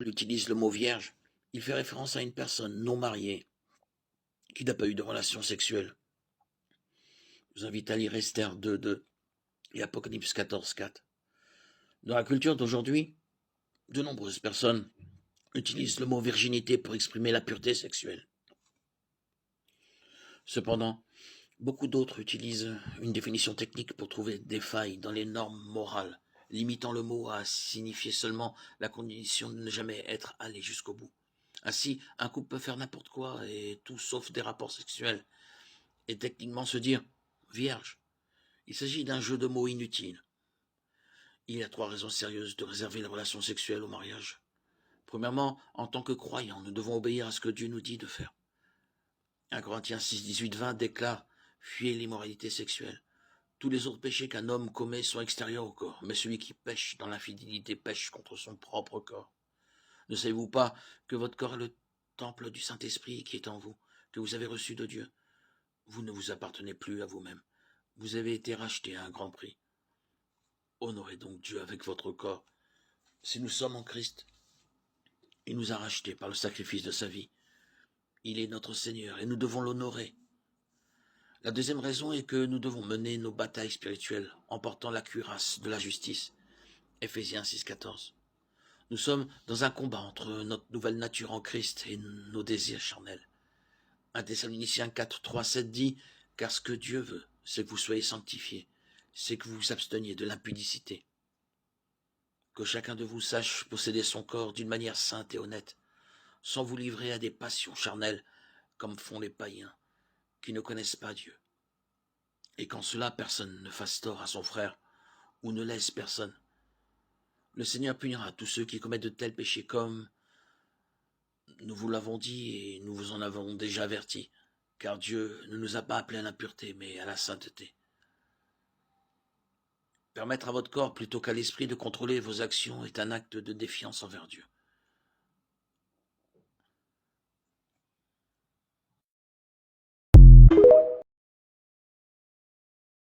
il utilise le mot vierge, il fait référence à une personne non mariée qui n'a pas eu de relation sexuelle. Je vous invite à lire Esther 2.2 et Apocalypse 14.4. Dans la culture d'aujourd'hui, de nombreuses personnes utilisent le mot virginité pour exprimer la pureté sexuelle. Cependant, beaucoup d'autres utilisent une définition technique pour trouver des failles dans les normes morales, limitant le mot à signifier seulement la condition de ne jamais être allé jusqu'au bout. Ainsi, un couple peut faire n'importe quoi et tout sauf des rapports sexuels, et techniquement se dire vierge. Il s'agit d'un jeu de mots inutile. Il y a 3 raisons sérieuses de réserver les relations sexuelles au mariage. Premièrement, en tant que croyants, nous devons obéir à ce que Dieu nous dit de faire. 1 Corinthiens 6, 18, 20 déclare « Fuyez l'immoralité sexuelle. Tous les autres péchés qu'un homme commet sont extérieurs au corps, mais celui qui pêche dans l'infidélité pêche contre son propre corps. Ne savez-vous pas que votre corps est le temple du Saint-Esprit qui est en vous, que vous avez reçu de Dieu? Vous ne vous appartenez plus à vous-même. Vous avez été racheté à un grand prix. Honorez donc Dieu avec votre corps. Si nous sommes en Christ, il nous a rachetés par le sacrifice de sa vie. Il est notre Seigneur et nous devons l'honorer. La deuxième raison est que nous devons mener nos batailles spirituelles en portant la cuirasse de la justice. Éphésiens 6.14. Nous sommes dans un combat entre notre nouvelle nature en Christ et nos désirs charnels. 1 Thessaloniciens 4.3.7 dit « Car ce que Dieu veut, c'est que vous soyez sanctifiés, c'est que vous vous absteniez de l'impudicité. Que chacun de vous sache posséder son corps d'une manière sainte et honnête, sans vous livrer à des passions charnelles, comme font les païens, qui ne connaissent pas Dieu. Et qu'en cela personne ne fasse tort à son frère, ou ne laisse personne. Le Seigneur punira tous ceux qui commettent de tels péchés comme nous vous l'avons dit et nous vous en avons déjà averti, car Dieu ne nous a pas appelés à l'impureté, mais à la sainteté. Permettre à votre corps plutôt qu'à l'esprit de contrôler vos actions est un acte de défiance envers Dieu.